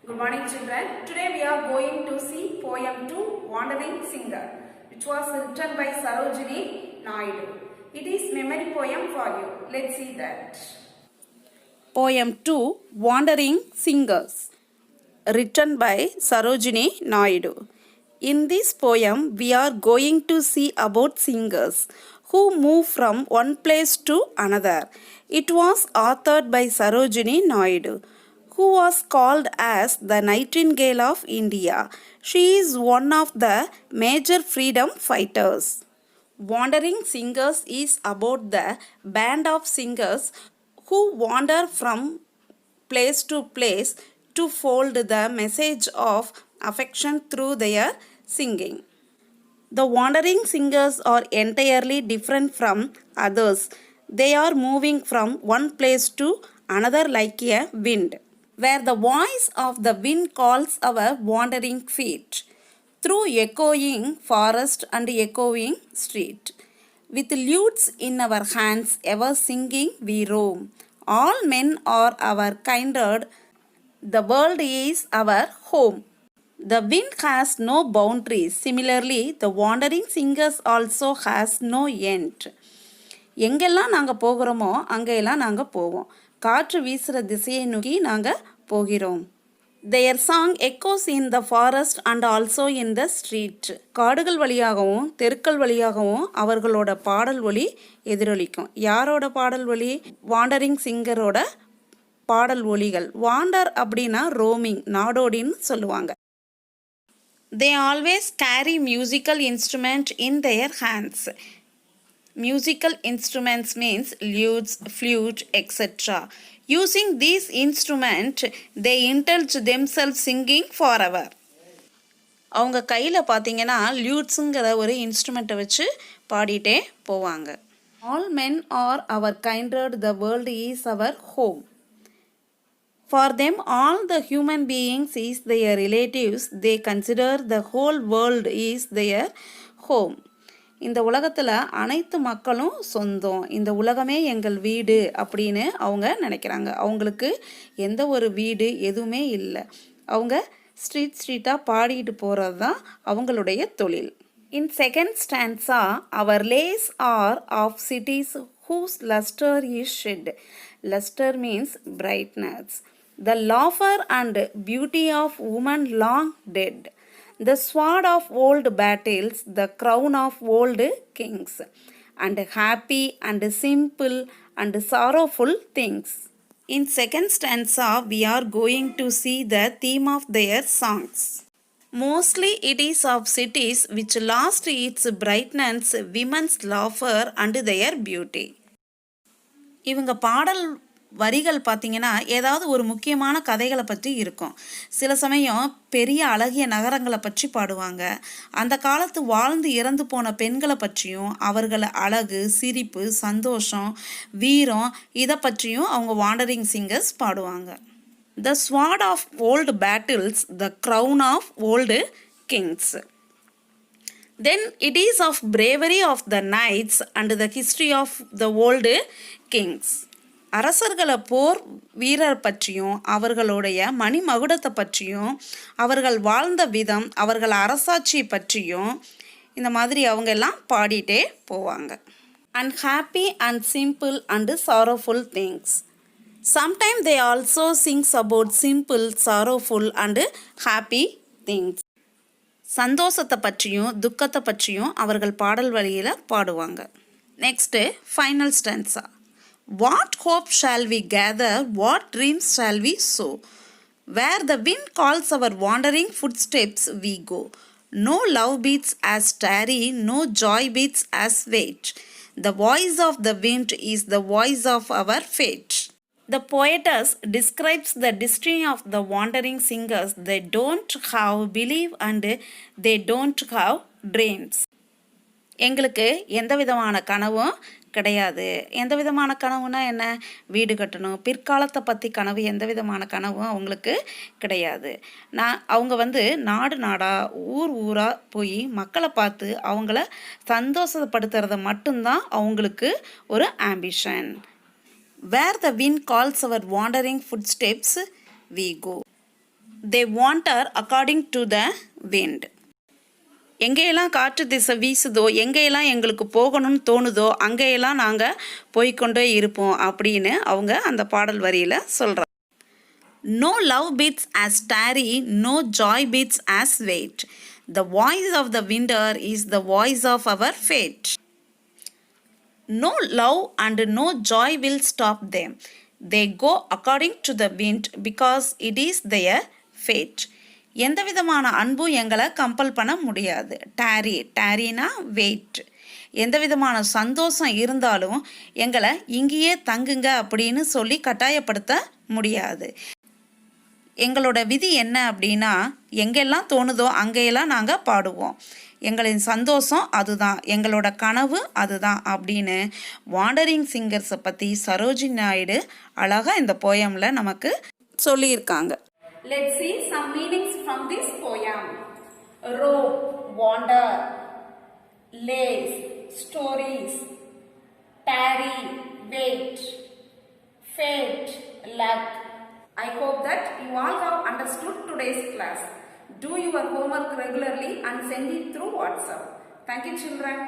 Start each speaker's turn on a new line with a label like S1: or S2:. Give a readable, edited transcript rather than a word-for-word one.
S1: Good morning children. Today we are going to see poem 2 Wandering Singer which was written by Sarojini Naidu. It is memory poem for you. Let's see that.
S2: Poem 2 Wandering Singers written by Sarojini Naidu. In this poem we are going to see about singers who move from one place to another. It was authored by Sarojini Naidu, who was called as the Nightingale of India. She is one of the major freedom fighters. Wandering Singers is about the band of singers who wander from place to place to fold the message of affection through their singing. The wandering singers are entirely different from others. They are moving from one place to another like a wind, where the voice of the wind calls our wandering feet through echoing forest and echoing street. With lutes in our hands, ever singing we roam. All men are our kindred, the world is our home. The wind has no boundaries. Similarly, the wandering singers also has no end. எங்கெல்லாம் நாங்கள் போகிறோமோ அங்கெல்லாம் நாங்கள் போவோம். காற்று வீசுகிற திசையை நோக்கி நாங்கள் போகிறோம். Their song echoes in the forest and also in the street. காடுகள் வழியாகவும் தெருக்கள் வழியாகவும் அவர்களோட பாடல் ஒலி எதிரொலிக்கும். யாரோட பாடல் ஒலி? வாண்டரிங் சிங்கரோட பாடல் ஒலிகள். வாண்டர் அப்படின்னா ரோமிங், நாடோடின்னு சொல்லுவாங்க. They always carry musical instrument in their hands. Musical instruments means lutes, flute, etc. Using these instruments, they indulge themselves singing forever. அவங்க கையில் பார்த்தீங்கன்னா லியூட்ஸுங்கிற ஒரு இன்ஸ்ட்ருமெண்ட்டை வச்சு பாடிட்டே போவாங்க. All men are our kindred, the world is our home. For them, all the human beings is their relatives. They consider the whole world is their home. இந்த உலகத்தில் அனைத்து மக்களும் சொந்தம், இந்த உலகமே எங்கள் வீடு அப்படின்னு அவங்க நினைக்கிறாங்க. அவங்களுக்கு எந்த ஒரு வீடு எதுவுமே இல்லை. அவங்க ஸ்ட்ரீட்டாக பாடிட்டு போகிறது தான் அவங்களுடைய தொழில். In second stanza, our lays are of cities whose luster is shed. Luster means brightness. The laughter and beauty of woman long dead. The sword of old battles, the crown of old kings. And happy and simple and sorrowful things. In second stanza, we are going to see the theme of their songs. Mostly it is of cities which lost its brightness, women's laughter and their beauty. இவங்க பாடல் வரிகள் பார்த்திங்கன்னா ஏதாவது ஒரு முக்கியமான கதைகளை பற்றி இருக்கும். சில சமயம் பெரிய அழகிய நகரங்களை பற்றி பாடுவாங்க. அந்த காலத்து வாழ்ந்து இறந்து போன பெண்களை பற்றியும் அவர்கள் அழகு, சிரிப்பு, சந்தோஷம், வீரம் இதை பற்றியும் அவங்க வாண்டரிங் சிங்கர்ஸ் பாடுவாங்க. The sword of old battles, the crown of old kings. Then it is of bravery of the knights and the history of the old kings. அரசர்களை போர் வீரர் பற்றியும் அவர்களுடைய மணிமகுடத்தை பற்றியும் அவர்கள் வாழ்ந்த விதம், அவர்கள் அரசாட்சி பற்றியும் இந்த மாதிரி அவங்க எல்லாம் பாடிட்டே போவாங்க. And happy and simple and sorrowful things. Sometimes they also sings about simple, sorrowful and happy things. சந்தோஷத்தை பற்றியும் துக்கத்தை பற்றியும் அவர்கள் பாடல் வழியில் பாடுவாங்க. Next final stanza. What hope shall we gather, what dreams shall we sow? Where the wind calls our wandering footsteps we go. No love beats as tarry, no joy beats as wait. The voice of the wind is the voice of our fate. The poetess describes the destiny of the wandering singers. They don't have belief and they don't have dreams. எங்களுக்கு எந்த விதமான கனவும் கிடையாது. எந்த விதமான கனவுனா என்ன? வீடு கட்டணும், பிற்காலத்தை பற்றி கனவு, எந்த விதமான கனவும் அவங்களுக்கு கிடையாது. அவங்க நாடு நாடாக ஊர் ஊராக போய் மக்களை பார்த்து அவங்கள சந்தோஷப்படுத்துறத மட்டும்தான் அவங்களுக்கு ஒரு ambition. Where the wind calls our wandering footsteps we go. they wander according to the wind. எங்கேயெல்லாம் காற்று திசை வீசுதோ எங்கேயெல்லாம் எங்களுக்கு போகணும்னு தோணுதோ அங்கேயெல்லாம் நாங்கள் போய்கொண்டே இருப்போம் அப்படின்னு அவங்க அந்த பாடல் வரியில் சொல்கிறாங்க. No love beats as tarry, no joy beats as wait. The voice of the winter is the voice of our fate. No love and no joy will stop them. They go according to the wind because it is their fate. எந்த விதமான அன்பும் எங்களை compel பண்ண முடியாது. டேரினா wait. எந்த விதமான சந்தோஷம் இருந்தாலும் எங்களை இங்கேயே தங்குங்க அப்படின்னு சொல்லி கட்டாயப்படுத்த முடியாது. எங்களோட விதி என்ன அப்படின்னா எங்கெல்லாம் தோணுதோ அங்கெல்லாம் நாங்கள் பாடுவோம். எங்களின் சந்தோஷம் அதுதான், எங்களோட கனவு அதுதான் அப்படின்னு வாண்டரிங் சிங்கர்ஸை பற்றி சரோஜினி நாயுடு அழகாக இந்த போயமில் நமக்கு சொல்லியிருக்காங்க.
S1: Let's see some meanings from this poem. Rope, wander, lace, stories, tarry, wait, fate, luck. I hope that you all have understood today's class. Do your homework regularly and send it through WhatsApp. Thank you, children.